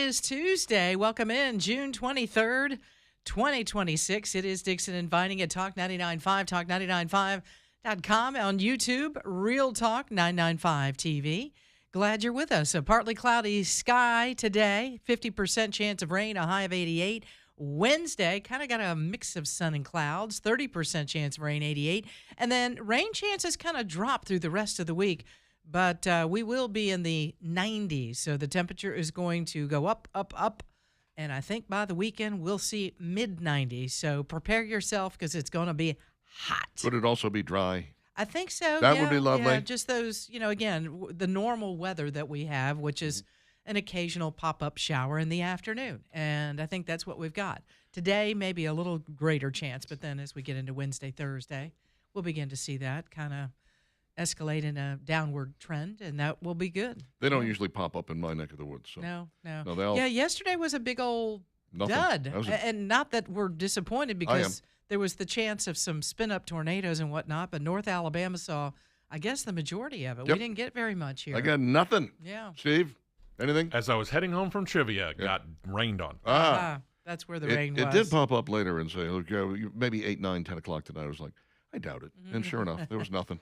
is Tuesday. Welcome in, June 23rd, 2026. It is Dixon inviting at Talk 99.5, talk995.com on YouTube, Real Talk 995 TV. Glad you're with us. A partly cloudy sky today, 50% chance of rain, a high of 88. Wednesday, kind of got a mix of sun and clouds, 30% chance of rain, 88. And then rain chances kind of drop through the rest of the week. But we will be in the 90s, so the temperature is going to go up, up, up. And I think by the weekend, we'll see mid-90s. So prepare yourself because it's going to be hot. Could it also be dry? I think so. That would be lovely. Yeah, just those, again, the normal weather that we have, which is an occasional pop-up shower in the afternoon. And I think that's what we've got. Today, maybe a little greater chance, but then as we get into Wednesday, Thursday, we'll begin to see that kind of escalate in a downward trend, and that will be good. They don't usually pop up in my neck of the woods. So. No. No, yeah, yesterday was a big old dud. And not that we're disappointed because there was the chance of some spin-up tornadoes and whatnot, but North Alabama saw, I guess, the majority of it. Yep. We didn't get very much here. I got nothing. Yeah. Steve, anything? As I was heading home from trivia, got rained on. That's where the rain was. It did pop up later and say, look, maybe 8, 9, 10 o'clock tonight. I was like, I doubt it. And sure enough, there was nothing.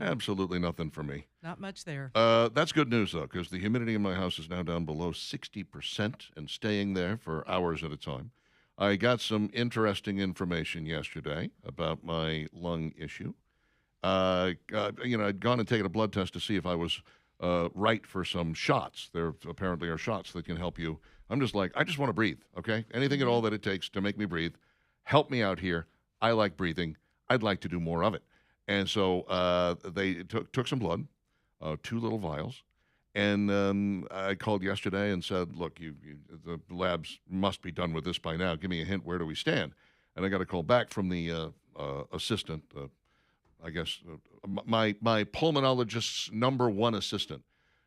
Absolutely nothing for me. Not much there. That's good news, though, because the humidity in my house is now down below 60% and staying there for hours at a time. I got some interesting information yesterday about my lung issue. I'd gone and taken a blood test to see if I was right for some shots. There apparently are shots that can help you. I'm just like, I just want to breathe, okay? Anything at all that it takes to make me breathe. Help me out here. I like breathing. I'd like to do more of it. And so they took some blood, 2 little vials, and I called yesterday and said, look, the labs must be done with this by now. Give me a hint. Where do we stand? And I got a call back from the assistant, my pulmonologist's number 1 assistant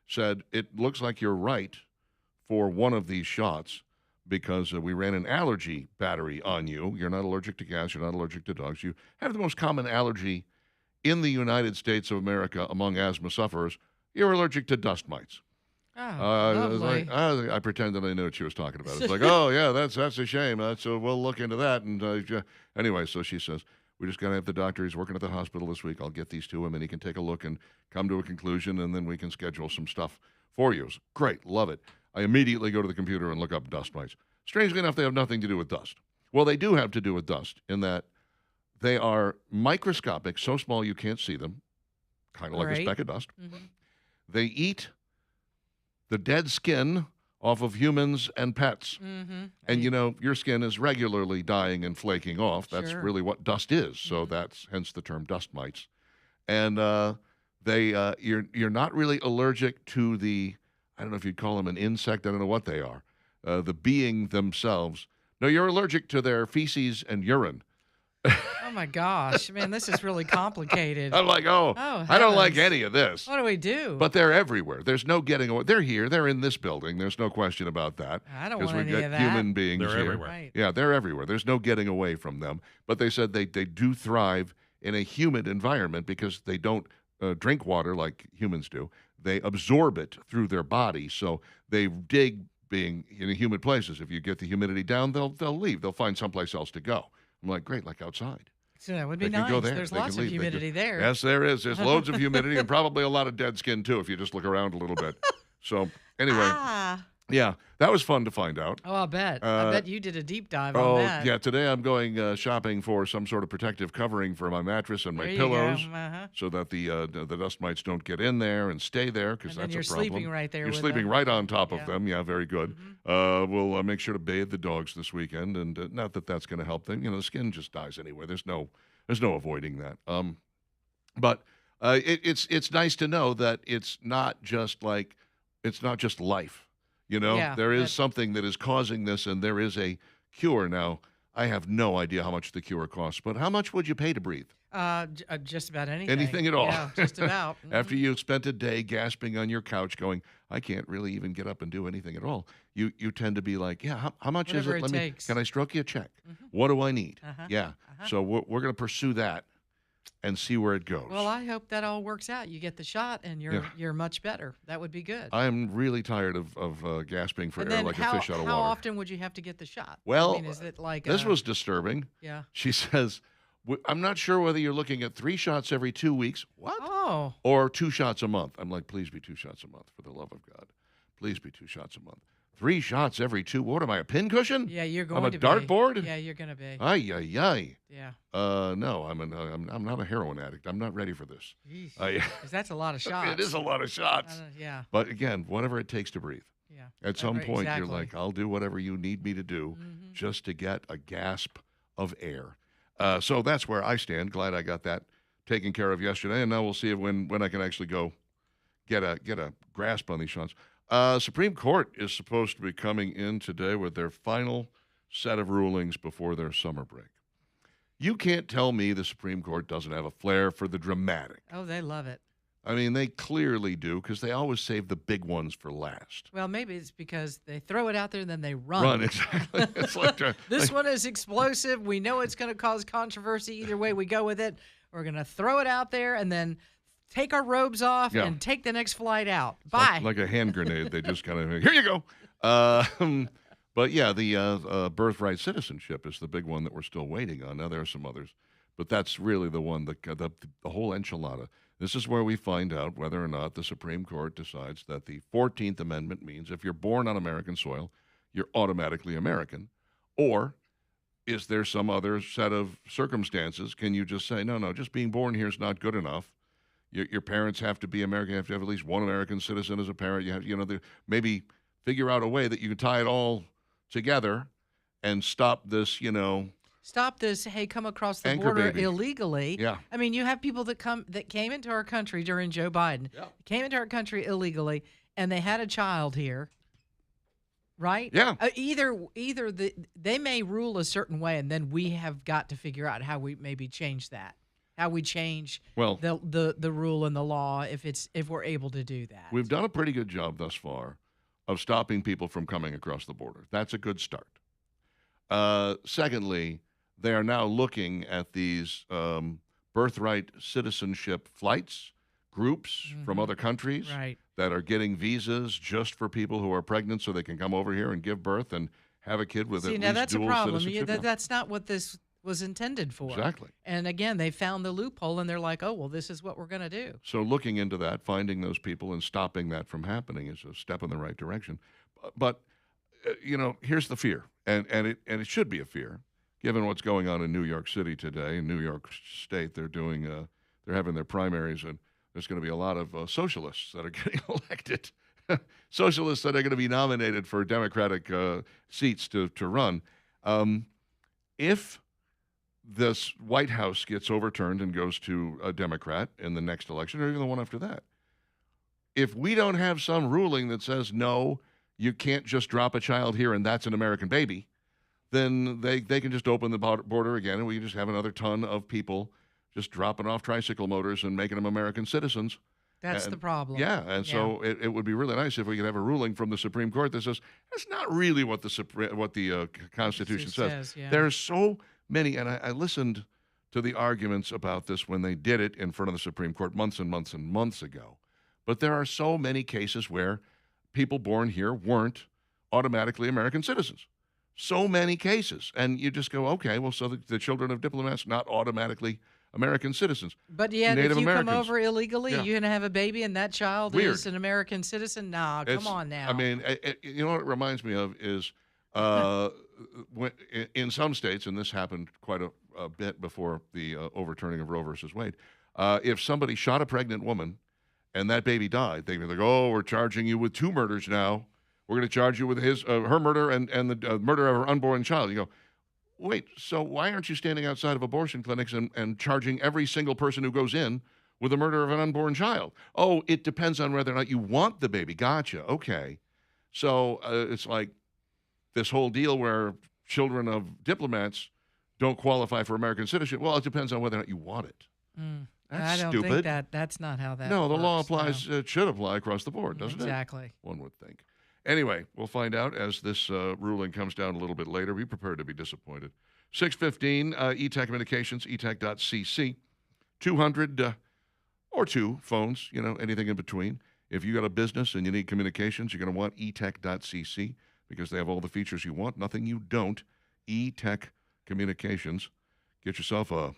said, it looks like you're right for one of these shots because we ran an allergy battery on you. You're not allergic to cats. You're not allergic to dogs. You have the most common allergy in the United States of America among asthma sufferers. You're allergic to dust mites. Lovely. I pretended I knew what she was talking about. It's like, oh, yeah, that's a shame. So we'll look into that. And anyway, so she says, we just got to have the doctor. He's working at the hospital this week. I'll get these to him, and he can take a look and come to a conclusion, and then we can schedule some stuff for you. Great. Love it. I immediately go to the computer and look up dust mites. Strangely enough, they have nothing to do with dust. Well, they do have to do with dust in that they are microscopic, so small you can't see them, kind of like a speck of dust. Mm-hmm. They eat the dead skin off of humans and pets. Mm-hmm. And, your skin is regularly dying and flaking off. That's really what dust is. So that's hence the term dust mites. And you're not really allergic to the, I don't know if you'd call them an insect. I don't know what they are. The being themselves. No, you're allergic to their feces and urine. Oh, my gosh. Man, this is really complicated. I'm like, I don't like any of this. What do we do? But they're everywhere. There's no getting away. They're here. They're in this building. There's no question about that. I don't want any of that. Because we've got human beings they're here. Everywhere. Right. Yeah, they're everywhere. There's no getting away from them. But they said they do thrive in a humid environment because they don't drink water like humans do. They absorb it through their body. So they dig being in humid places. If you get the humidity down, they'll leave. They'll find someplace else to go. I'm like, great, like outside. So that would be They can nice. go there. There's They lots can of leave. humidity there. Yes, there is. There's loads of humidity and probably a lot of dead skin, too, if you just look around a little bit. So, anyway, yeah, that was fun to find out. Oh, I bet you did a deep dive on that. Yeah, today I'm going shopping for some sort of protective covering for my mattress and my There you pillows go. Uh-huh. so that the dust mites don't get in there and stay there because And then that's a you're problem. sleeping right there You're with sleeping them. right on top Yeah. of them. Yeah, very good. We'll make sure to bathe the dogs this weekend, and not that that's going to help them. The skin just dies anyway. There's no avoiding that. But it's nice to know that it's not just life. Yeah, there is something that is causing this, and there is a cure. Now, I have no idea how much the cure costs, but how much would you pay to breathe? Just about anything. Anything at all. Yeah, just about. After you spent a day gasping on your couch going, I can't really even get up and do anything at all, you tend to be like, yeah, how much Whatever is it? it takes. Can I stroke you a check? What do I need? Uh-huh. Yeah. So we're going to pursue that and see where it goes. Well, I hope that all works out. You get the shot, and you're much better. That would be good. I'm really tired of gasping for And air then like how, a fish out of how water. often would you have to get the shot? Well, I mean, is it like this was disturbing. Yeah. She says, I'm not sure whether you're looking at 3 shots every 2 weeks. What? Oh. Or 2 shots a month. I'm like, please be 2 shots a month, for the love of God. Please be 2 shots a month. 3 shots every 2. What am I, a pincushion? Yeah, you're going I'm a to dartboard? be. Yeah, you're going to be. Ay, ay, ay. Yeah. No, I'm not a heroin addict. I'm not ready for this. Jeez. I- 'Cause that's a lot of shots. It is a lot of shots. Yeah. But again, whatever it takes to breathe. Yeah. At some Right, point, exactly. you're like, I'll do whatever you need me to do Mhm. just to get a gasp of air. So that's where I stand. Glad I got that taken care of yesterday, and now we'll see when I can actually go get a grasp on these shots. Supreme Court is supposed to be coming in today with their final set of rulings before their summer break. You can't tell me the Supreme Court doesn't have a flair for the dramatic. Oh, they love it. I mean, they clearly do, because they always save the big ones for last. Well, maybe it's because they throw it out there and then they run. Run, exactly. It's like This one is explosive. We know it's going to cause controversy either way we go with it. We're going to throw it out there and then take our robes off Yeah. and take the next flight out. Bye. like a hand grenade. They just kind of, here you go. But yeah, the birthright citizenship is the big one that we're still waiting on. Now, there are some others, but that's really the one, the whole enchilada. This is where we find out whether or not the Supreme Court decides that the 14th Amendment means if you're born on American soil, you're automatically American, or is there some other set of circumstances? Can you just say, no, just being born here is not good enough? Your parents have to be American. You have to have at least one American citizen as a parent. You have, maybe figure out a way that you can tie it all together and stop this, Stop this. Hey, come across the Anchor border baby. illegally. Yeah. I mean, you have people that came into our country during Joe Biden, came into our country illegally, and they had a child here. Right? Yeah. Either they may rule a certain way, and then we have got to figure out how we maybe change that. How we change the rule and the law if we're able to do that. We've done a pretty good job thus far of stopping people from coming across the border. That's a good start. Secondly, they are now looking at these birthright citizenship flights, groups from other countries Right. that are getting visas just for people who are pregnant so they can come over here and give birth and have a kid with See, at now least that's a dual problem. citizenship. Yeah. That's not what this was intended for. Exactly. And again, they found the loophole, and they're like, oh, well, this is what we're going to do. So looking into that, finding those people and stopping that from happening is a step in the right direction. But here's the fear, and it should be a fear, given what's going on in New York City today. In New York State, they're having their primaries, and there's going to be a lot of socialists that are getting elected, socialists that are going to be nominated for Democratic seats to run. If this White House gets overturned and goes to a Democrat in the next election, or even the one after that, if we don't have some ruling that says, no, you can't just drop a child here and that's an American baby, then they can just open the border again, and we can just have another ton of people just dropping off tricycle motors and making them American citizens. That's the problem. Yeah, and so it would be really nice if we could have a ruling from the Supreme Court that says that's not really what the Constitution says. Yeah. There's so many, and I listened to the arguments about this when they did it in front of the Supreme Court months and months and months ago. But there are so many cases where people born here weren't automatically American citizens. So many cases. And you just go, okay, well, so the children of diplomats not automatically American citizens. But yet, Native if you Americans. come over illegally, Yeah. you're going to have a baby, and that child Weird. is an American citizen? Nah, come on now. I mean, you know what it reminds me of is in some states, and this happened quite a bit before the overturning of Roe versus Wade, if somebody shot a pregnant woman and that baby died, they'd be like, oh, we're charging you with 2 murders now. We're going to charge you with her murder and the murder of her unborn child. You go, wait, so why aren't you standing outside of abortion clinics and charging every single person who goes in with the murder of an unborn child? Oh, it depends on whether or not you want the baby. Gotcha. Okay. So it's like this whole deal where children of diplomats don't qualify for American citizenship. Well, it depends on whether or not you want it. That's I don't stupid. think that's not how that No, the law works, applies. no. It should apply across the board, doesn't it? Exactly. One would think. Anyway, we'll find out as this ruling comes down a little bit later. Be prepared to be disappointed. 6:15, eTech Communications, etech.cc. 200 or two phones, anything in between. If you got a business and you need communications, you're going to want etech.cc because they have all the features you want, nothing you don't. eTech Communications. Get yourself a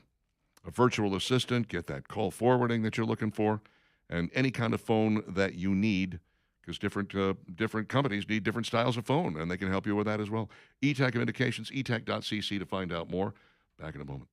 virtual assistant, get that call forwarding that you're looking for, and any kind of phone that you need, because different companies need different styles of phone, and they can help you with that as well. eTech Communications, etech.cc to find out more. Back in a moment.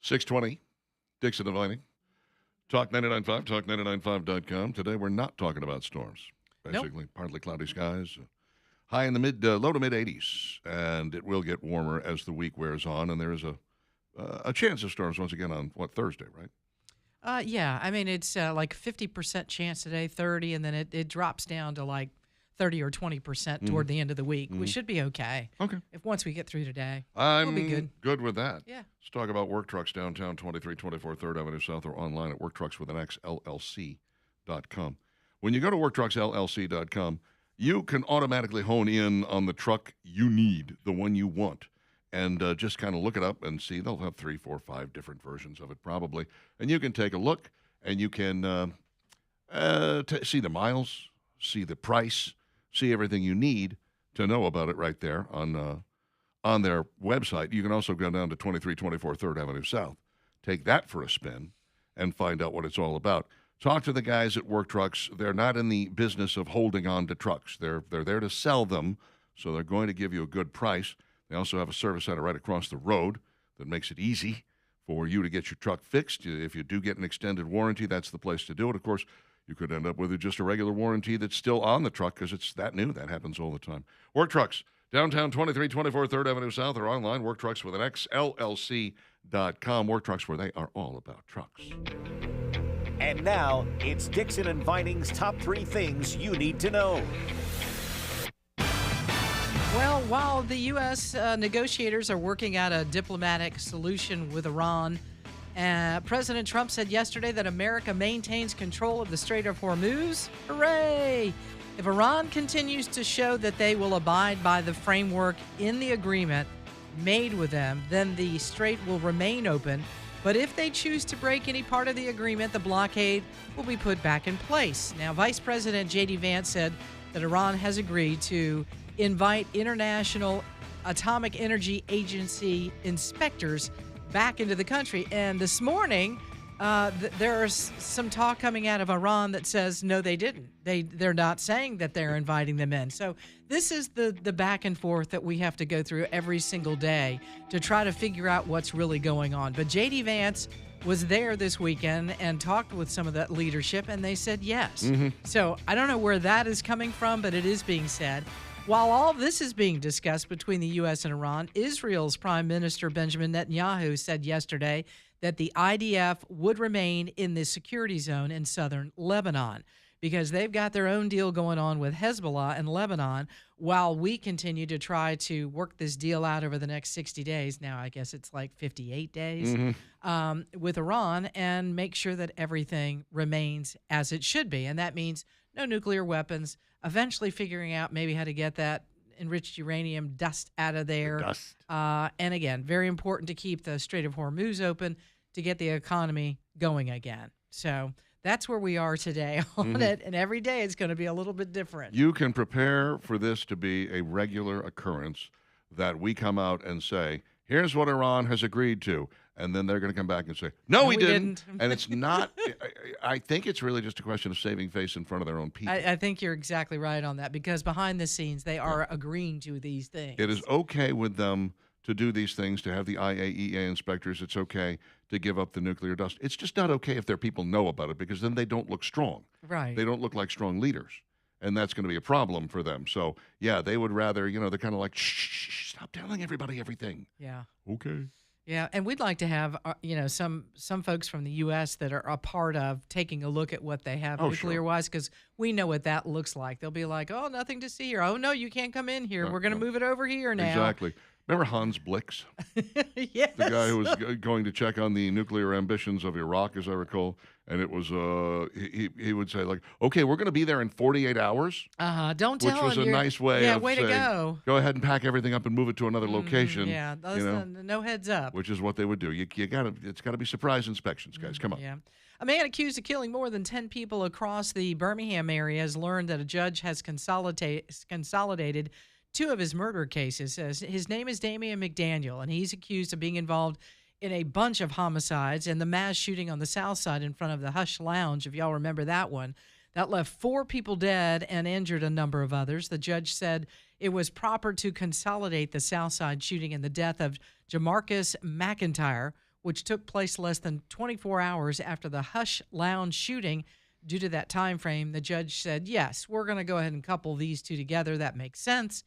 620, Dixon and Vining. Talk 99.5, talk995.com. Today we're not talking about storms. Basically, partly cloudy skies. High in the low to mid 80s, and it will get warmer as the week wears on. And there is a chance of storms once again on Thursday, right? Yeah, I mean it's like 50% chance today, 30, and then it drops down to like 30 or 20% toward the end of the week. We should be okay. Okay. If once we get through today, I'm we'll be good. with that. Yeah. Let's talk about Work Trucks downtown, 2324 3rd Avenue South, or online at worktruckswithannxllc.com. When you go to worktrucksllc.com, you can automatically hone in on the truck you need, the one you want, and just kind of look it up and see. They'll have 3, 4, 5 different versions of it probably, and you can take a look and you can see the miles, see the price, see everything you need to know about it right there on their website. You can also go down to 2324 3rd Avenue South, take that for a spin, and find out what it's all about. Talk to the guys at Work Trucks. They're not in the business of holding on to trucks. They're there to sell them, so they're going to give you a good price. They also have a service center right across the road that makes it easy for you to get your truck fixed. If you do get an extended warranty, that's the place to do it. Of course, you could end up with just a regular warranty that's still on the truck because it's that new. That happens all the time. Work Trucks, downtown 2324 3rd Avenue South, or online, worktruckswithannxllc.com. Work Trucks, where they are all about trucks. And now, it's Dixon and Vining's top 3 things you need to know. Well, while the U.S. Negotiators are working out a diplomatic solution with Iran, President Trump said yesterday that America maintains control of the Strait of Hormuz. Hooray! If Iran continues to show that they will abide by the framework in the agreement made with them, then the strait will remain open. But if they choose to break any part of the agreement, the blockade will be put back in place. Now, Vice President J.D. Vance said that Iran has agreed to invite International Atomic Energy Agency inspectors back into the country. And this morning, there's some talk coming out of Iran that says, no, they didn't. They're not saying that they're inviting them in. So this is the back and forth that we have to go through every single day to try to figure out what's really going on. But J.D. Vance was there this weekend and talked with some of that leadership, and they said yes. So I don't know where that is coming from, but it is being said. While all this is being discussed between the U.S. and Iran, Israel's Prime Minister Benjamin Netanyahu said yesterday that the IDF would remain in the security zone in southern Lebanon because they've got their own deal going on with Hezbollah in Lebanon while we continue to try to work this deal out over the next 60 days. Now, I guess it's like 58 days with Iran, and make sure that everything remains as it should be. And that means no nuclear weapons, eventually figuring out maybe how to get that enriched uranium dust out of there. And again, very important to keep the Strait of Hormuz open to get the economy going again. So that's where we are today on it, and every day it's going to be a little bit different. You can prepare for this to be a regular occurrence, that we come out and say, here's what Iran has agreed to. And then they're going to come back and say, no, we didn't. And it's not, I think it's really just a question of saving face in front of their own people. I think you're exactly right on that, because behind the scenes, they are agreeing to these things. It is okay with them to do these things, to have the IAEA inspectors. It's okay to give up the nuclear dust. It's just not okay if their people know about it, because then they don't look strong. Right. They don't look like strong leaders. And that's going to be a problem for them. So, yeah, they would rather, they're kind of like, shh, stop telling everybody everything. Yeah. Okay. Yeah, and we'd like to have, some folks from the U.S. that are a part of taking a look at what they have nuclear-wise, because we know what that looks like. They'll be like, oh, nothing to see here. Oh, no, you can't come in here. We're going to move it over here now. Exactly. Remember Hans Blix? Yes. The guy who was going to check on the nuclear ambitions of Iraq, as I recall. And it was, he would say, like, okay, we're going to be there in 48 hours. Don't tell him. Which was a nice way of way saying, to go. Go ahead and pack everything up and move it to another location. Yeah, no heads up. Which is what they would do. It's got to be surprise inspections, guys. Come on. Yeah. A man accused of killing more than 10 people across the Birmingham area has learned that a judge has consolidated 2 of his murder cases. His name is Damian McDaniel, and he's accused of being involved in a bunch of homicides and the mass shooting on the south side in front of the Hush Lounge, if y'all remember that one. That left 4 people dead and injured a number of others. The judge said it was proper to consolidate the south side shooting and the death of Jamarcus McIntyre which took place less than 24 hours after the Hush Lounge shooting. Due to that time frame, the judge said, yes, we're going to go ahead and couple these two together. That makes sense.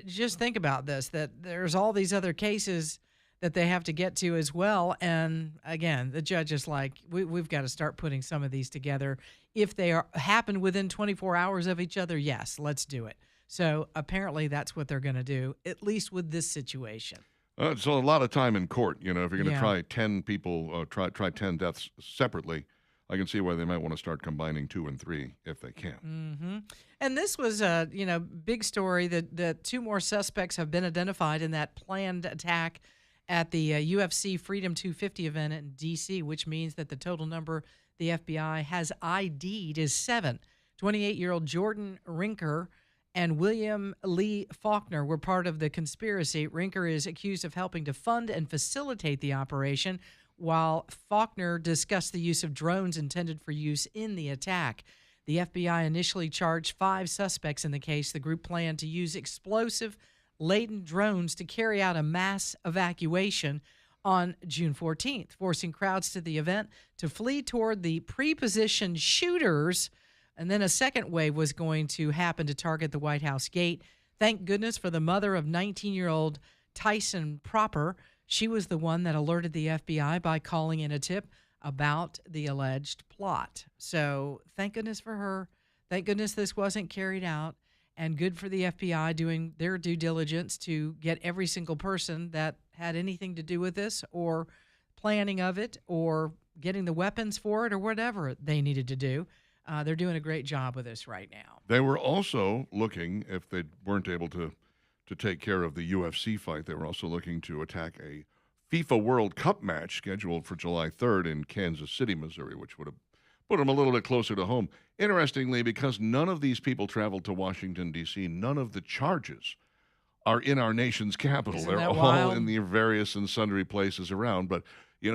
Just think about this, that there's all these other cases that they have to get to as well. And again, the judge is like, we've got to start putting some of these together. If they happen within 24 hours of each other, yes, let's do it. So apparently that's what they're going to do, at least with this situation. It's a lot of time in court. You know, if you're going to Yeah. try 10 people, try 10 deaths separately, I can see why they might want to start combining 2 and 3 if they can. Mm-hmm. And this was a big story that 2 more suspects have been identified in that planned attack at the UFC Freedom 250 event in D.C., which means that the total number the FBI has ID'd is 7. 28-year-old Jordan Rinker and William Lee Faulkner were part of the conspiracy. Rinker is accused of helping to fund and facilitate the operation, while Faulkner discussed the use of drones intended for use in the attack. The FBI initially charged 5 suspects in the case. The group planned to use explosive-laden drones to carry out a mass evacuation on June 14th, forcing crowds to the event to flee toward the pre-positioned shooters. And then a second wave was going to happen to target the White House gate. Thank goodness for the mother of 19-year-old Tyson Proper. She was the one that alerted the FBI by calling in a tip about the alleged plot. So thank goodness for her. Thank goodness this wasn't carried out. And good for the FBI doing their due diligence to get every single person that had anything to do with this or planning of it or getting the weapons for it or whatever they needed to do. They're doing a great job with this right now. They were also looking, if they weren't able to take care of the UFC fight, they were also looking to attack a FIFA World Cup match scheduled for July 3rd in Kansas City, Missouri, which would have put them a little bit closer to home. Interestingly, because none of these people traveled to Washington, D.C., none of the charges are in our nation's capital. Isn't They're that all wild? in the various and sundry places around. But,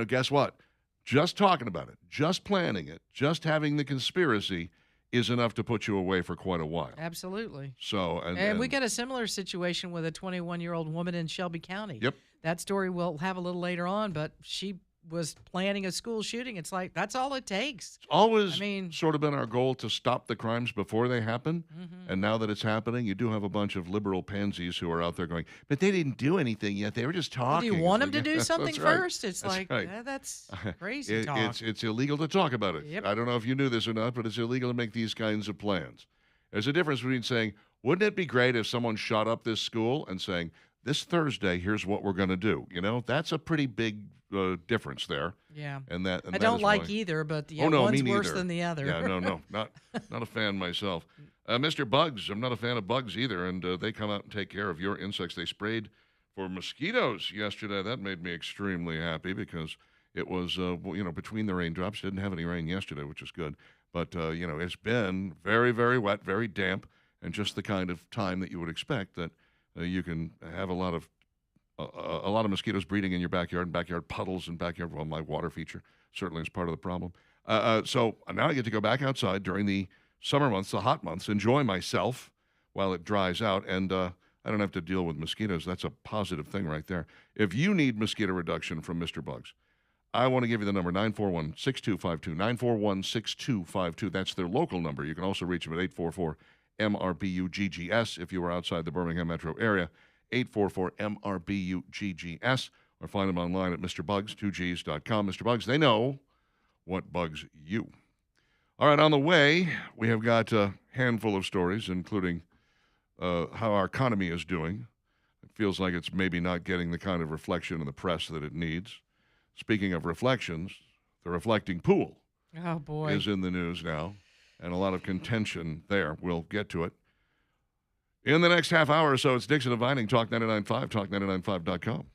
guess what? Just talking about it, just planning it, just having the conspiracy is enough to put you away for quite a while. Absolutely. So, And we got a similar situation with a 21-year-old woman in Shelby County. Yep. That story we'll have a little later on, but she was planning a school shooting. It's like, that's all it takes. It's always I mean- sort of been our goal to stop the crimes before they happen. Mm-hmm. And now that it's happening, you do have a bunch of liberal pansies who are out there going, but they didn't do anything yet. They were just Do talking. you want them It's to like, do yeah, something that's right. first? It's That's like, right. that's crazy talk. It's illegal to talk about it. Yep. I don't know if you knew this or not, but it's illegal to make these kinds of plans. There's a difference between saying, wouldn't it be great if someone shot up this school, and saying, this Thursday, here's what we're going to do. That's a pretty big difference there. Yeah. And that I that don't is like why- either, but Oh, no, one's me worse neither. than the other. Yeah, no, not a fan myself. Mr. Bugs, I'm not a fan of bugs either, and they come out and take care of your insects. They sprayed for mosquitoes yesterday. That made me extremely happy because it was, between the raindrops. Didn't have any rain yesterday, which is good. But, it's been very, very wet, very damp, and just the kind of time that you would expect that you can have a lot of mosquitoes breeding in your backyard, and backyard puddles and backyard. Well, my water feature certainly is part of the problem. So now I get to go back outside during the summer months, the hot months, enjoy myself while it dries out, and I don't have to deal with mosquitoes. That's a positive thing right there. If you need mosquito reduction from Mr. Bugs, I want to give you the number, 941-6252, 941-6252. That's their local number. You can also reach them at 844-MRBU-GGS if you are outside the Birmingham metro area, 844-MRBU-GGS, or find them online at MrBugs2Gs.com. Mr. Bugs, they know what bugs you. All right, on the way, we have got a handful of stories, including how our economy is doing. It feels like it's maybe not getting the kind of reflection in the press that it needs. Speaking of reflections, the reflecting pool Oh, boy. is in the news now, and a lot of contention there. We'll get to it. In the next half hour or so, it's Dixon and Vining, Talk 99.5, talk995.com.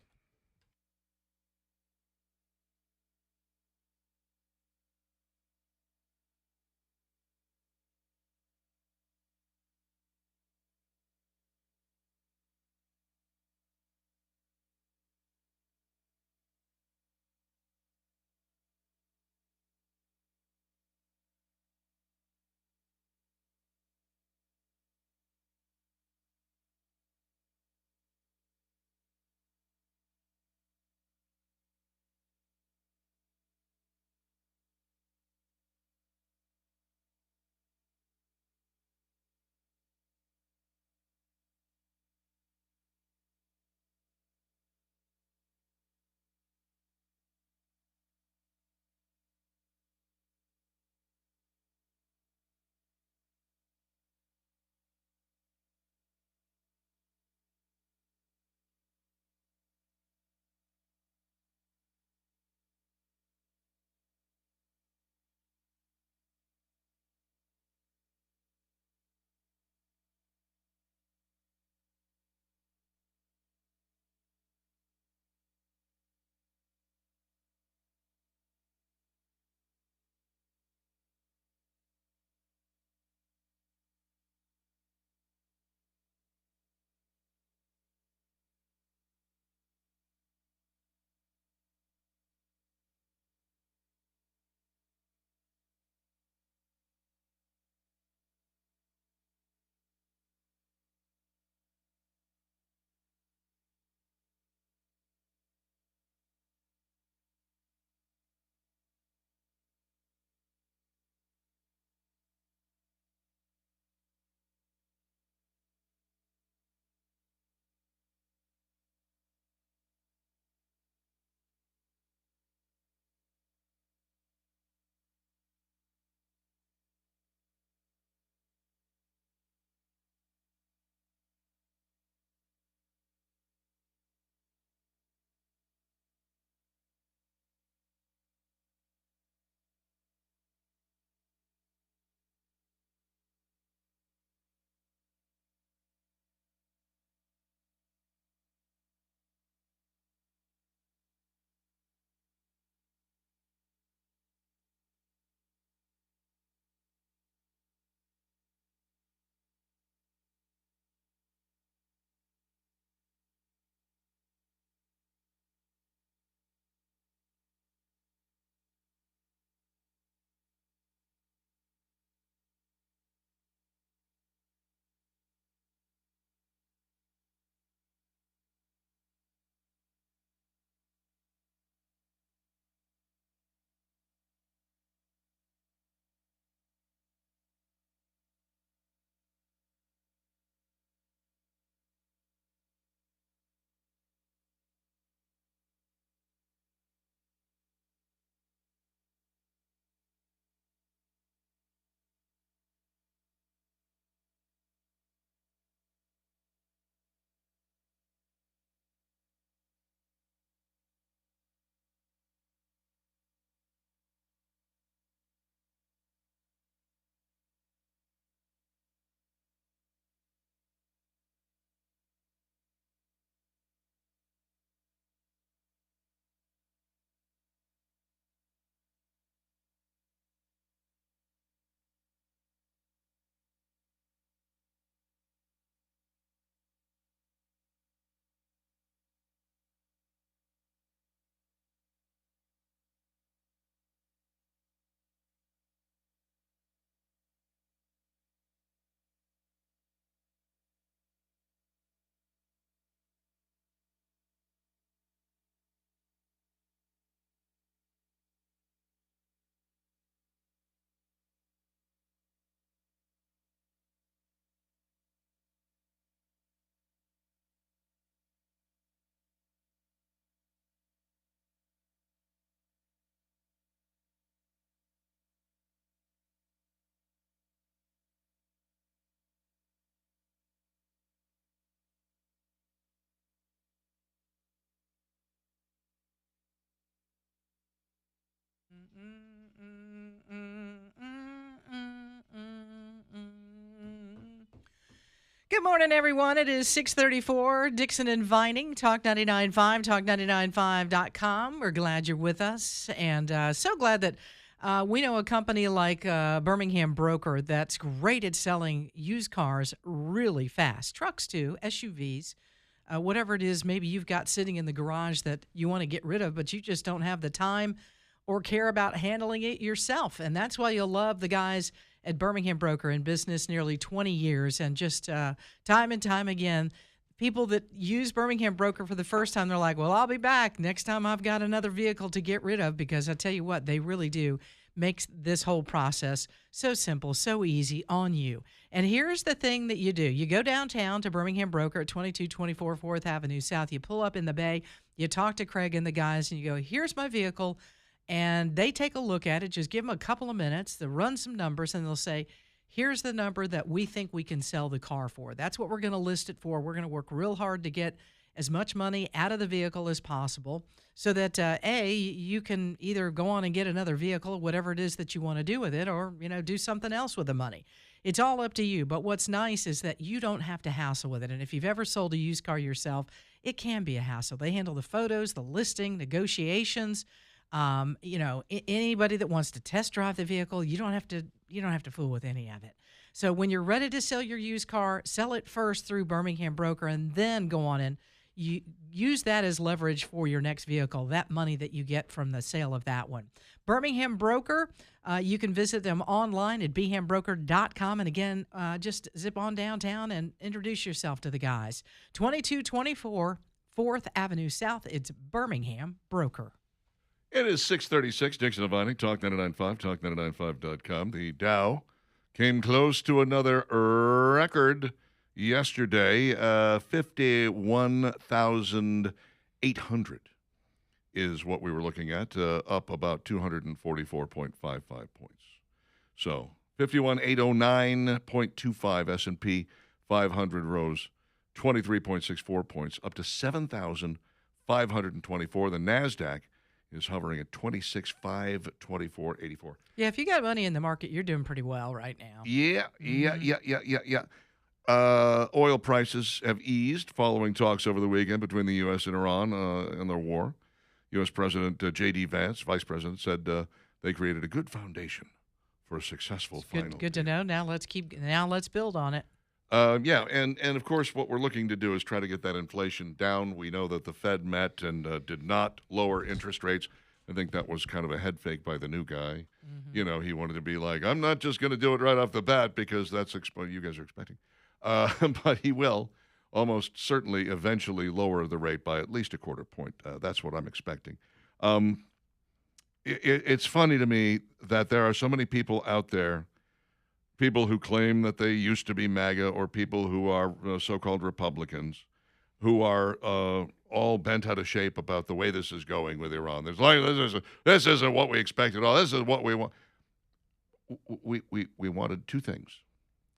Good morning, everyone. It is 6:34. Dixon and Vining, Talk 99.5, talk995.com. We're glad you're with us, and so glad that we know a company like Birmingham Broker that's great at selling used cars really fast. Trucks, too, SUVs, whatever it is maybe you've got sitting in the garage that you want to get rid of, but you just don't have the time or care about handling it yourself. And that's why you'll love the guys at Birmingham Broker, in business nearly 20 years, and just time and time again, people that use Birmingham Broker for the first time, they're like, well, I'll be back next time I've got another vehicle to get rid of, because I tell you what, they really do make this whole process so simple, so easy on you. And here's the thing that you do. You go downtown to Birmingham Broker at 2224 4th Avenue South. You pull up in the bay, you talk to Craig and the guys, and you go, here's my vehicle. And they take a look at it. Just give them a couple of minutes. They'll run some numbers, and they'll say, here's the number that we think we can sell the car for. That's what we're going to list it for. We're going to work real hard to get as much money out of the vehicle as possible so that, A, you can either go on and get another vehicle, whatever it is that you want to do with it, or, do something else with the money. It's all up to you. But what's nice is that you don't have to hassle with it. And if you've ever sold a used car yourself, it can be a hassle. They handle the photos, the listing, negotiations. Anybody that wants to test drive the vehicle, you don't have to fool with any of it. So when you're ready to sell your used car, sell it first through Birmingham Broker, and then go on and you use that as leverage for your next vehicle, that money that you get from the sale of that one. Birmingham Broker, you can visit them online at bhambroker.com. And again, just zip on downtown and introduce yourself to the guys. 2224 4th Avenue South. It's Birmingham Broker. It is 6:36. Dixon and Vining, Talk 99.5, talk995.com. The Dow came close to another record yesterday. 51,800 is what we were looking at, up about 244.55 points. So 51,809.25. S&P 500 rose 23.64 points, up to 7,524. The NASDAQ is hovering at 26,524.84. Yeah, if you got money in the market, you're doing pretty well right now. Yeah. Oil prices have eased following talks over the weekend between the U.S. and Iran and their war. U.S. President J.D. Vance, Vice President, said they created a good foundation for a successful final. Good to know. Now let's build on it. And of course, what we're looking to do is try to get that inflation down. We know that the Fed met and did not lower interest rates. I think that was kind of a head fake by the new guy. Mm-hmm. He wanted to be like, I'm not just going to do it right off the bat because that's what you guys are expecting. But he will almost certainly eventually lower the rate by at least a quarter point. That's what I'm expecting. It's funny to me that there are so many people out there, people who claim that they used to be MAGA, or people who are so-called Republicans, who are all bent out of shape about the way this is going with Iran. There's like this isn't what we expected. This is what we want. We wanted two things,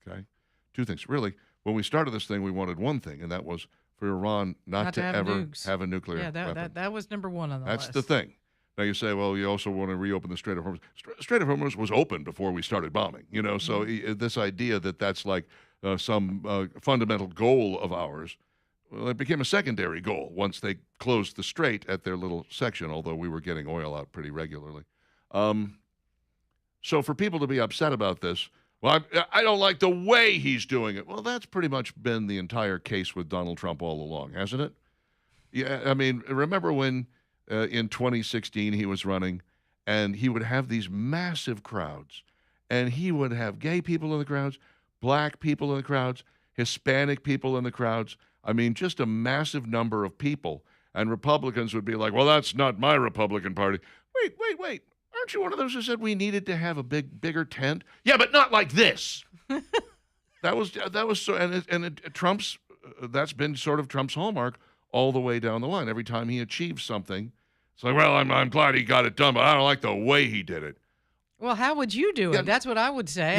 okay? Two things. Really, when we started this thing, we wanted one thing, and that was for Iran not to ever have a nuclear weapon. That was number one on the list. That's the thing. Now you say, well, you also want to reopen the Strait of Hormuz. Strait of Hormuz was open before we started bombing, So this idea that that's like some fundamental goal of ours, well, it became a secondary goal once they closed the strait at their little section, although we were getting oil out pretty regularly. So for people to be upset about this, well, I don't like the way he's doing it. Well, that's pretty much been the entire case with Donald Trump all along, hasn't it? Yeah, I mean, remember when in 2016 he was running, and he would have these massive crowds, and he would have gay people in the crowds, black people in the crowds, Hispanic people in the crowds. I mean, just a massive number of people. And Republicans would be like, well, that's not my Republican Party. Wait. Aren't you one of those who said we needed to have a bigger tent? Yeah, but not like this. That was so, and Trump's, that's been sort of Trump's hallmark all the way down the line. Every time he achieves something, it's like, well, I'm glad he got it done, but I don't like the way he did it. Well, how would you do it? That's what I would say.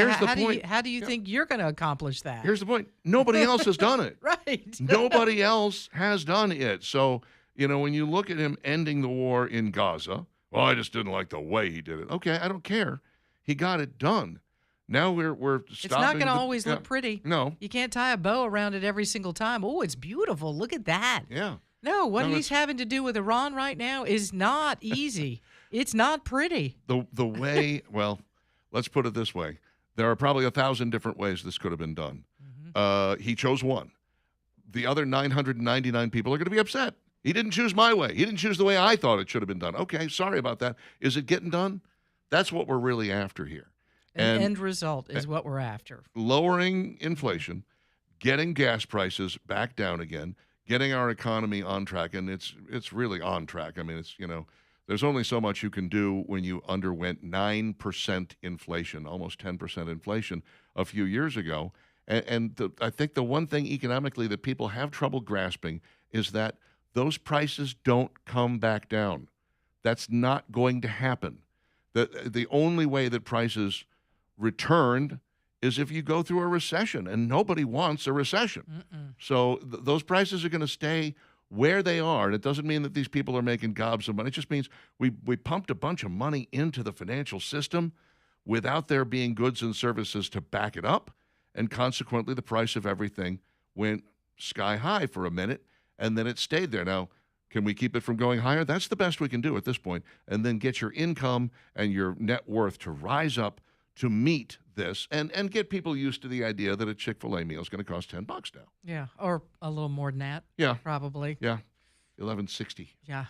How do you think you're going to accomplish that? Here's the point. Nobody else has done it. Right. Nobody else has done it. So, when you look at him ending the war in Gaza, Well, I just didn't like the way he did it. Okay, I don't care. He got it done. Now we're stopping. It's not going to always look pretty. No. You can't tie a bow around it every single time. Oh, it's beautiful. Look at that. Yeah. No, what No, he's having to do with Iran right now is not easy. It's not pretty. The way, well, let's put it this way. There are probably 1,000 different ways this could have been done. He chose one. The other 999 people are going to be upset. He didn't choose my way. He didn't choose the way I thought it should have been done. Okay, sorry about that. Is it getting done? That's what we're really after here. An end result is what we're after. Lowering inflation, getting gas prices back down again, getting our economy on track, and it's really on track. I mean, there's only so much you can do when you underwent 9% inflation, almost 10% inflation a few years ago. I think the one thing economically that people have trouble grasping is that those prices don't come back down. That's not going to happen. The only way that prices returned is if you go through a recession, and nobody wants a recession. So those prices are going to stay where they are, and it doesn't mean that these people are making gobs of money. It just means we pumped a bunch of money into the financial system without there being goods and services to back it up, and consequently the price of everything went sky high for a minute, and then it stayed there. Now, can we keep it from going higher? That's the best we can do at this point, and then get your income and your net worth to rise up to meet this, and get people used to the idea that a Chick-fil-A meal is going to cost $10 now. Yeah, or a little more than that. Yeah. Probably. Yeah, $11.60. Yeah,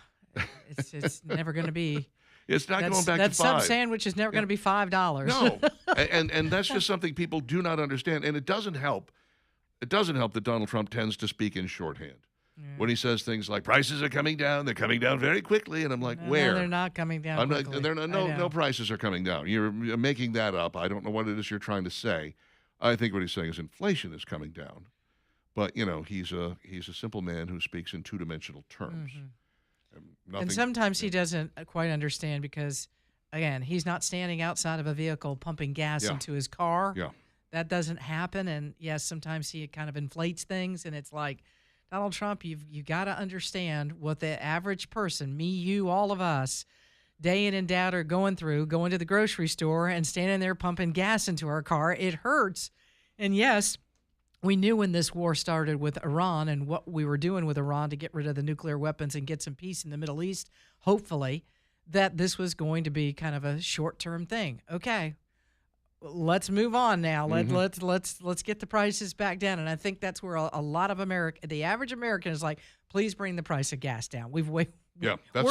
it's never going to be. It's not going back to $5. That sub sandwich is never going to be $5. No, and that's just something people do not understand, and it doesn't help. It doesn't help that Donald Trump tends to speak in shorthand. When he says things like prices are coming down, they're coming down very quickly, and I'm like, where? No, they're not coming down quickly. No prices are coming down. You're making that up. I don't know what it is you're trying to say. I think what he's saying is inflation is coming down, but he's a simple man who speaks in two-dimensional terms. And sometimes he doesn't quite understand because, again, he's not standing outside of a vehicle pumping gas into his car. Yeah, that doesn't happen. And yes, sometimes he kind of inflates things, and it's like, Donald Trump, you got to understand what the average person, me, you, all of us, day in and day out are going through, going to the grocery store and standing there pumping gas into our car. It hurts. And yes, we knew when this war started with Iran and what we were doing with Iran to get rid of the nuclear weapons and get some peace in the Middle East, hopefully, that this was going to be kind of a short-term thing. Okay. Let's move on now. Let's get the prices back down, and I think that's where a lot of the average American is like, please bring the price of gas down. We're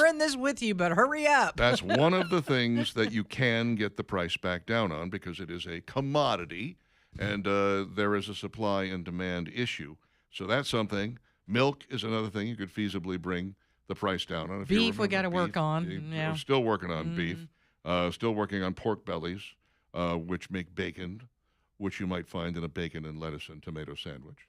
in this with you, but hurry up. That's one of the things that you can get the price back down on because it is a commodity, and there is a supply and demand issue. So that's something. Milk is another thing you could feasibly bring the price down on. Beef, we got to work on. Yeah. We're still working on beef. Still working on pork bellies. Which make bacon, which you might find in a bacon and lettuce and tomato sandwich.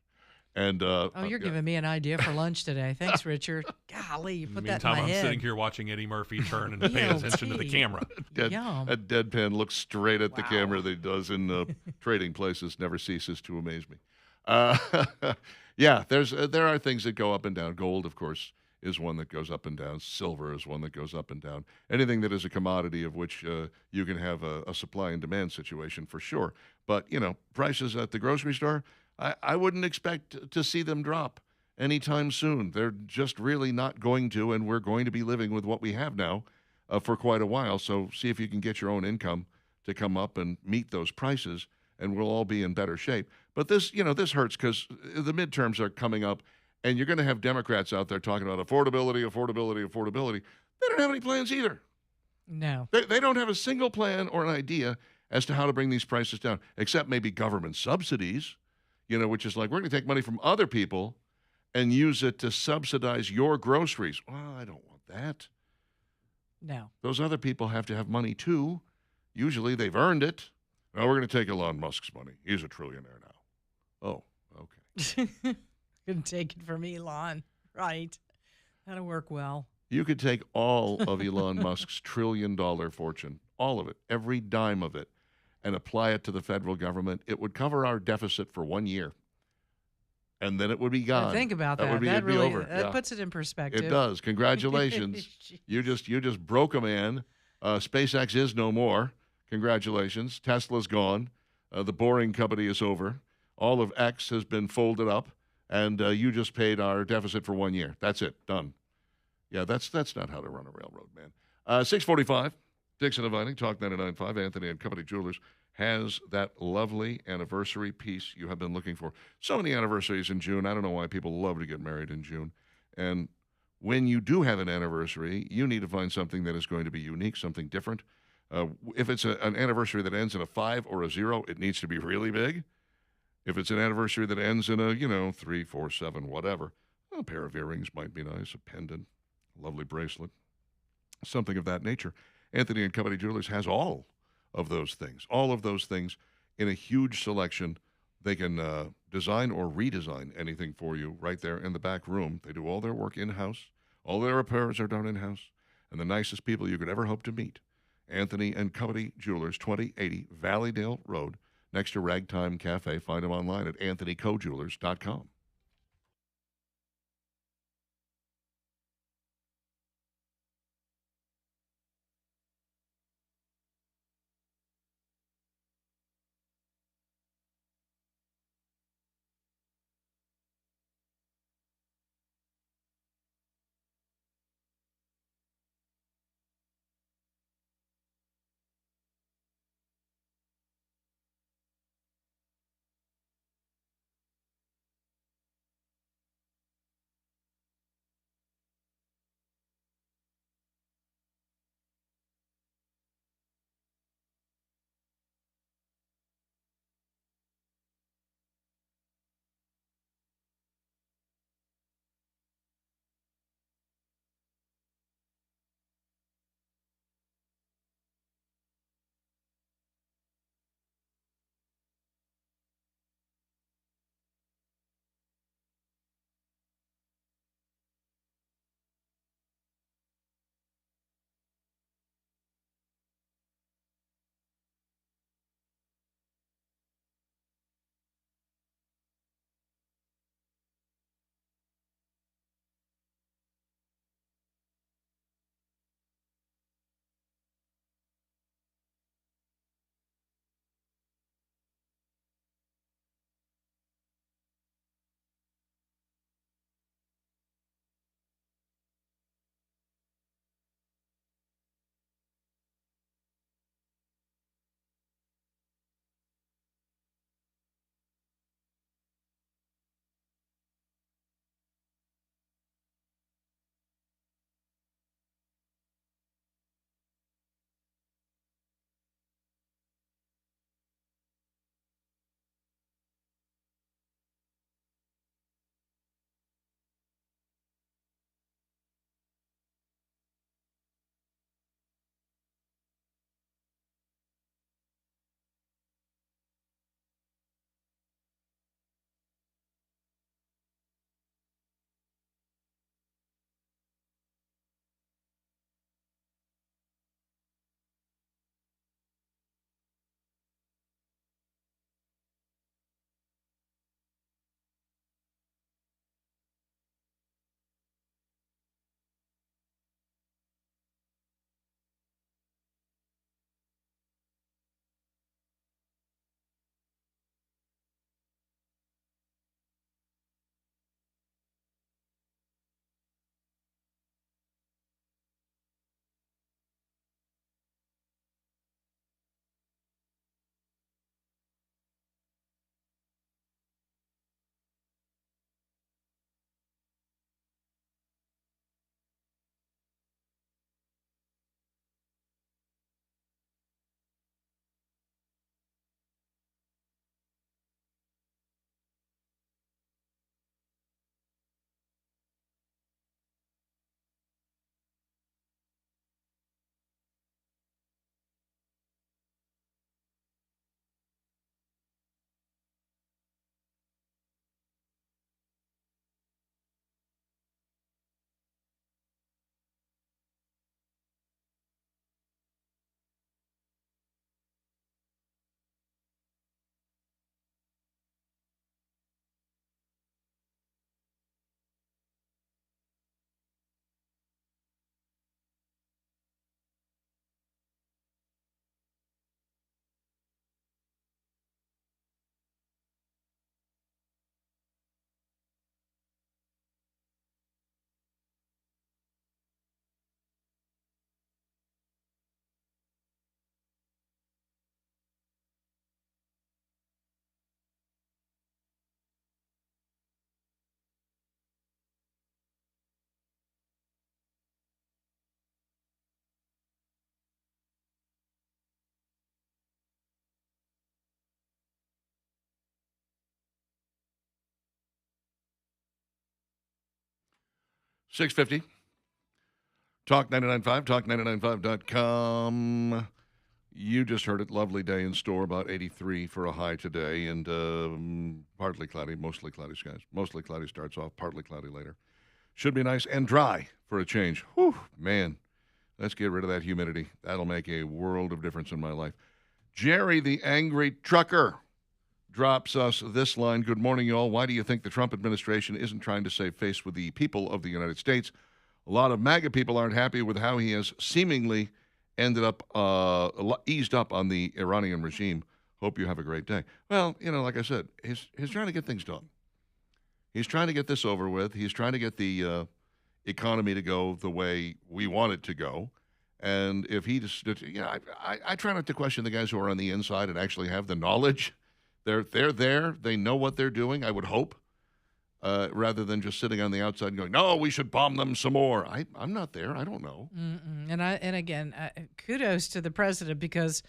And you're giving me an idea for lunch today. Thanks, Richard. Golly, you put that in my head. Meantime, I'm sitting here watching Eddie Murphy turn and paying attention to the camera. Yum. A deadpan looks straight at the camera that he does in Trading Places never ceases to amaze me. There are things that go up and down. Gold, of course, is one that goes up and down. Silver is one that goes up and down. Anything that is a commodity of which you can have a supply and demand situation for sure. But, prices at the grocery store, I wouldn't expect to see them drop anytime soon. They're just really not going to, and we're going to be living with what we have now for quite a while. So see if you can get your own income to come up and meet those prices, and we'll all be in better shape. But this hurts because the midterms are coming up, and you're going to have Democrats out there talking about affordability. They don't have any plans either. No. They don't have a single plan or an idea as to how to bring these prices down, except maybe government subsidies, which is like, we're going to take money from other people and use it to subsidize your groceries. Well, I don't want that. No. Those other people have to have money too. Usually they've earned it. Now we're going to take Elon Musk's money. He's a trillionaire now. Oh, okay. Couldn't take it from Elon. Right. That'll work well. You could take all of Elon Musk's $1 trillion fortune, all of it, every dime of it, and apply it to the federal government. It would cover our deficit for 1 year. and then it would be gone. Think about that. That would be, that it'd be really over. Yeah. puts it in perspective. It does. Congratulations. You just broke a man. SpaceX is no more. Congratulations. Tesla's gone. The Boring Company is over. All of X has been folded up, and you just paid our deficit for 1 year. That's it. Done. Yeah, that's not how to run a railroad, man. 645, Dixon and Vining, Talk 99.5, Anthony and Company Jewelers has that lovely anniversary piece you have been looking for. So many anniversaries in June. I don't know why people love to get married in June. And when you do have an anniversary, you need to find something that is going to be unique, something different. If it's an anniversary that ends in a 5 or a 0, it needs to be really big. If it's an anniversary that ends in a, 3, 4, 7, whatever, a pair of earrings might be nice, a pendant, a lovely bracelet, something of that nature. Anthony and Company Jewelers has all of those things in a huge selection. They can design or redesign anything for you right there in the back room. They do all their work in-house. All their repairs are done in-house. And the nicest people you could ever hope to meet. Anthony and Company Jewelers, 2080 Valleydale Road, next to Ragtime Cafe. Find them online at anthonycojewelers.com. 6:50. Talk 99.5, talk995.com. You just heard it. Lovely day in store, about 83 for a high today, and partly cloudy, mostly cloudy skies. Mostly cloudy starts off, partly cloudy later. Should be nice and dry for a change. Whew, man, let's get rid of that humidity. That'll make a world of difference in my life. Jerry, the angry trucker, drops us this line. Good morning, y'all. Why do you think the Trump administration isn't trying to save face with the people of the United States? A lot of MAGA people aren't happy with how he has seemingly ended up, eased up on the Iranian regime. Hope you have a great day. Well, like I said, he's trying to get things done. He's trying to get this over with. He's trying to get the economy to go the way we want it to go. And if he just, I try not to question the guys who are on the inside and actually have the knowledge. They're there. They know what they're doing, I would hope. Rather than just sitting on the outside and going, no, we should bomb them some more. I'm not there. I don't know. And again, kudos to the president, because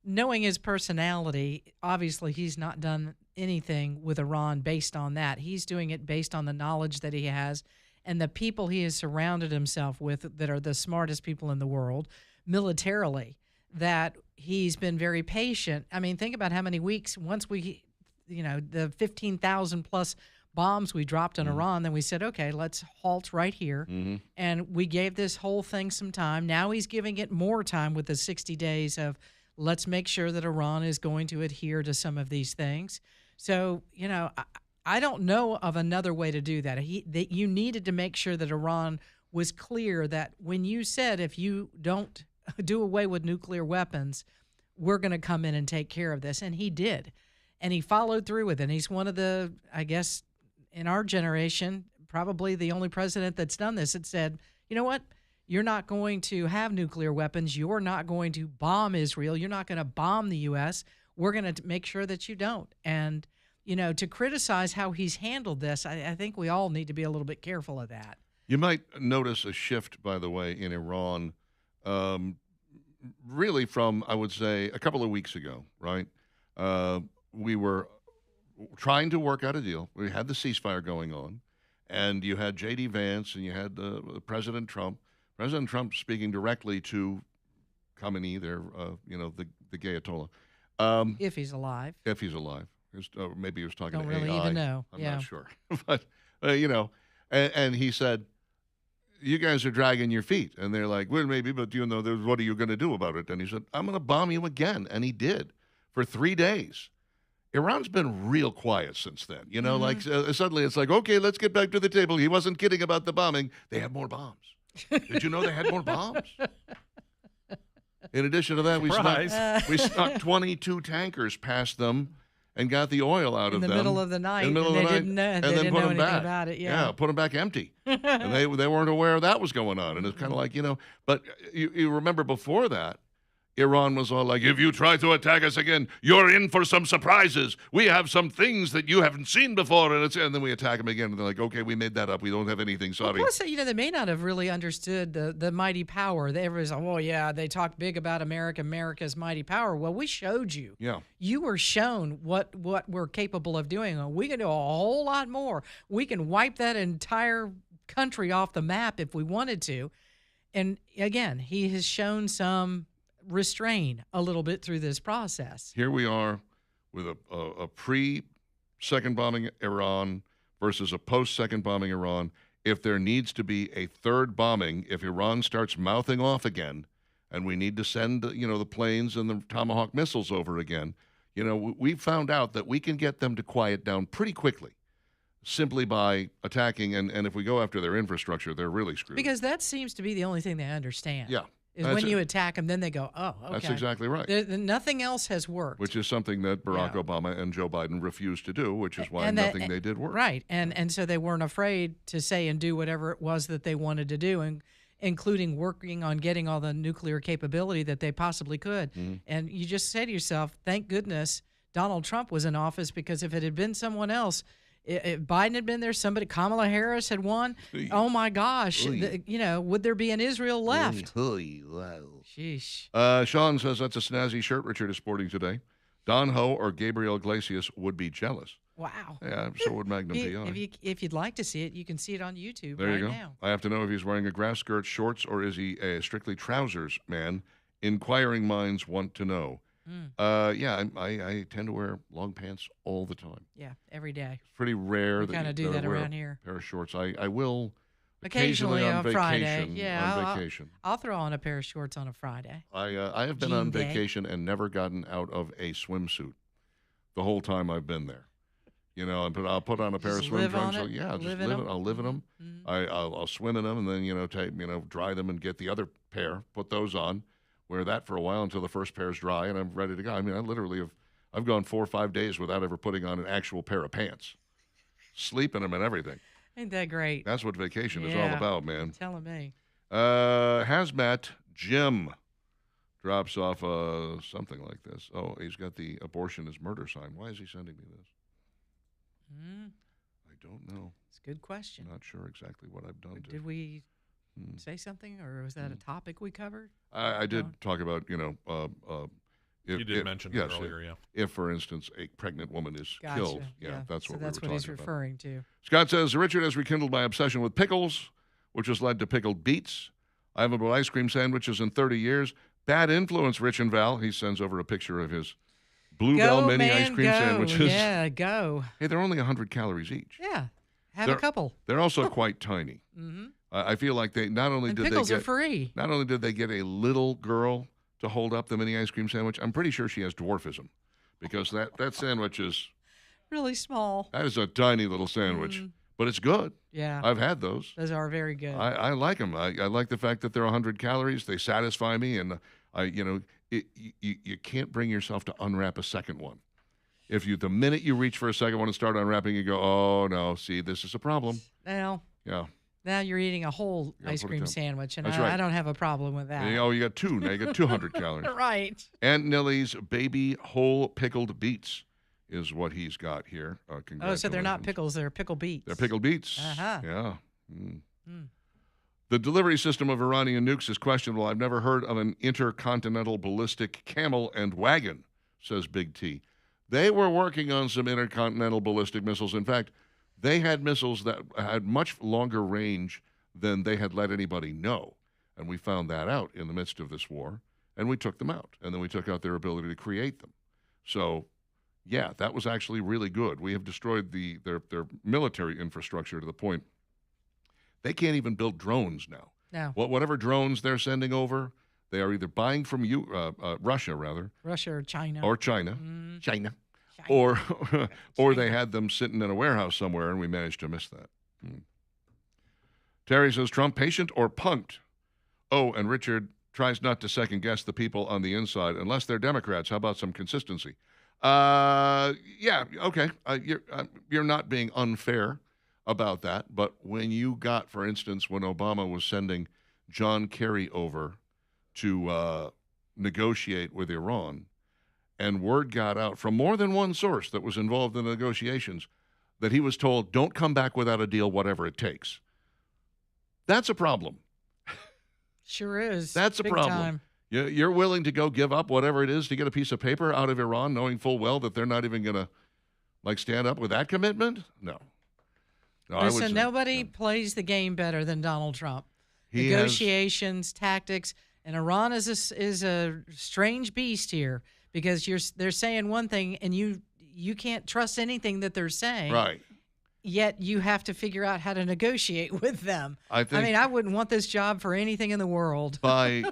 knowing his personality, obviously he's not done anything with Iran based on that. He's doing it based on the knowledge that he has and the people he has surrounded himself with that are the smartest people in the world militarily, that he's been very patient. I mean, think about how many weeks once we, the 15,000 plus bombs we dropped on Iran, then we said, okay, let's halt right here. And we gave this whole thing some time. Now he's giving it more time with the 60 days of let's make sure that Iran is going to adhere to some of these things. So, I don't know of another way to do that. That you needed to make sure that Iran was clear that when you said if you don't do away with nuclear weapons, we're going to come in and take care of this. And he did. And he followed through with it. And he's one of the, I guess, in our generation, probably the only president that's done this. It said, you know what? You're not going to have nuclear weapons. You're not going to bomb Israel. You're not going to bomb the U.S. We're going to make sure that you don't. And, to criticize how he's handled this, I think we all need to be a little bit careful of that. You might notice a shift, by the way, in Iran, really from, I would say, a couple of weeks ago, right? We were trying to work out a deal. We had the ceasefire going on, and you had J.D. Vance and you had President Trump. President Trump speaking directly to Khamenei, the gay Ayatollah. If he's alive. If he's alive. Maybe he was talking Don't to really AI. even know. I'm not sure. But, and he said, you guys are dragging your feet. And they're like, well, maybe, but what are you going to do about it? And he said, I'm going to bomb you again. And he did for 3 days. Iran's been real quiet since then. Suddenly it's like, okay, let's get back to the table. He wasn't kidding about the bombing. They have more bombs. Did you know they had more bombs? In addition to that, we snuck 22 tankers past them and got the oil out of them. In the middle of the night. In the middle of the night. They didn't know anything back. about it. Yeah, put them back empty. And they weren't aware that was going on. And it's kind of like, but you remember before that, Iran was all like, if you try to attack us again, you're in for some surprises. We have some things that you haven't seen before. And then we attack them again. And they're like, okay, we made that up. We don't have anything. Sorry. Well, plus, they may not have really understood the mighty power. Everybody's like, oh, yeah, they talk big about America's mighty power. Well, we showed you. Yeah. You were shown what we're capable of doing. We can do a whole lot more. We can wipe that entire country off the map if we wanted to. And, again, he has shown some restrain a little bit through this process. Here we are with a pre-second bombing Iran versus a post-second bombing Iran. If there needs to be a third bombing, if Iran starts mouthing off again, and we need to send the planes and the Tomahawk missiles over again, we found out that we can get them to quiet down pretty quickly simply by attacking. And if we go after their infrastructure, they're really screwed. Because that seems to be the only thing they understand. Yeah. Is when you attack them, then they go, oh, okay. That's exactly right. Nothing else has worked. Which is something that Barack Obama and Joe Biden refused to do, which is why nothing they did worked. Right. And so they weren't afraid to say and do whatever it was that they wanted to do, including working on getting all the nuclear capability that they possibly could. Mm-hmm. And you just say to yourself, thank goodness Donald Trump was in office, because if it had been someone else, if Biden had been there, Kamala Harris had won, oh my gosh, would there be an Israel left? Sheesh. Sean says that's a snazzy shirt Richard is sporting today. Don Ho or Gabriel Iglesias would be jealous. Wow. Yeah, so would Magnum PI. If you'd like to see it, you can see it on YouTube There you right go. now. I have to know if he's wearing a grass skirt, shorts, or is he a strictly trousers man? Inquiring minds want to know. Yeah, I tend to wear long pants all the time. Yeah, every day. It's pretty rare We that kinda you do gotta that wear around a here. pair of shorts. I will Occasionally on on vacation. Friday. Yeah, on vacation. I'll throw on a pair of shorts on a Friday. I have been Jean on day. vacation and never gotten out of a swimsuit the whole time I've been there. You know, but I'll put on a pair of Just swim live on trunks. it, So yeah, just live in live it. them. I'll live in them. I'll swim in them, and then dry them and get the other pair, put those on, wear that for a while until the first pair's dry, and I'm ready to go. I mean, I've gone 4 or 5 days without ever putting on an actual pair of pants, sleep in them and everything. Ain't that great? That's what vacation is all Yeah. about, man. Telling me. Hazmat Jim drops off something like this. Oh, he's got the abortion is murder sign. Why is he sending me this? I don't know. It's a good question. Not sure exactly what I've done. Did we say something, or was that a topic we covered? I did talk about, You did mention that earlier, yeah. If, for instance, a pregnant woman is Gotcha. killed. Yeah, that's so what that's we were what he's talking about. referring to. Scott says, Richard has rekindled my obsession with pickles, which has led to pickled beets. I haven't bought ice cream sandwiches in 30 years. Bad influence, Rich and Val. He sends over a picture of his Bluebell mini man, ice cream go. sandwiches. Yeah, go. Hey, they're only 100 calories each. Yeah, have a couple. They're also quite tiny. I feel like they not only And did pickles they are get free. not only did they get a little girl to hold up the mini ice cream sandwich, I'm pretty sure she has dwarfism, because that sandwich is Really small. that is a tiny little sandwich, but it's good. Yeah, I've had those. those are very good. I like them. I like the fact that they're 100 calories. They satisfy me, and you can't bring yourself to unwrap a second one. If the minute you reach for a second one and start unwrapping, you go, oh no, see, this is a problem. now Yeah. you're eating a whole Yeah, ice put it cream down. sandwich, and That's I right. don't have a problem with that. Oh, you got two. Now you got 200 calories. Right. Aunt Nellie's baby whole pickled beets is what he's got here. Oh, so they're not Congratulations. pickles; they're pickle beets. They're pickled beets. Uh-huh. Yeah. The delivery system of Iranian nukes is questionable. I've never heard of an intercontinental ballistic camel and wagon, says Big T. They were working on some intercontinental ballistic missiles. In fact, they had missiles that had much longer range than they had let anybody know. And we found that out in the midst of this war, and we took them out. And then we took out their ability to create them. So, yeah, that was actually really good. We have destroyed their military infrastructure to the point they can't even build drones now. No, Whatever drones they're sending over, they are either buying from Russia, rather, Russia or China. or China, or or they had them sitting in a warehouse somewhere, and we managed to miss that. Terry says, Trump patient or punked? Oh, and Richard tries not to second guess the people on the inside unless they're Democrats. How about some consistency? Yeah, okay. You're not being unfair about that, but when you got, for instance, when Obama was sending John Kerry over to negotiate with Iran, and word got out from more than one source that was involved in the negotiations that he was told, don't come back without a deal, whatever it takes. That's a problem. Sure is. That's a Big problem. time. You're willing to go give up whatever it is to get a piece of paper out of Iran, knowing full well that they're not even going to stand up with that commitment? No. I would Listen, say, nobody plays the game better than Donald Trump. He Negotiations, tactics, and Iran is a strange beast here because they're saying one thing and you can't trust anything that they're saying. Right. Yet you have to figure out how to negotiate with them. I think I wouldn't want this job for anything in the world. by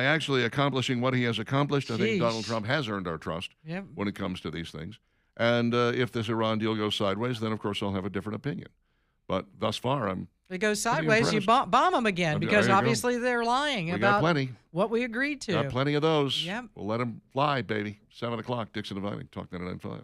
actually accomplishing what he has accomplished, I think Jeez. Donald Trump has earned our trust Yep. when it comes to these things. And if this Iran deal goes sideways, then of course I'll have a different opinion. But thus far, If it goes sideways, you impressed. bomb them again There because you go. obviously they're lying we got about plenty. what we agreed to. Got plenty of those. Yep. We'll let them fly, baby. 7 o'clock, Dixon Dividing, Talk 99.5.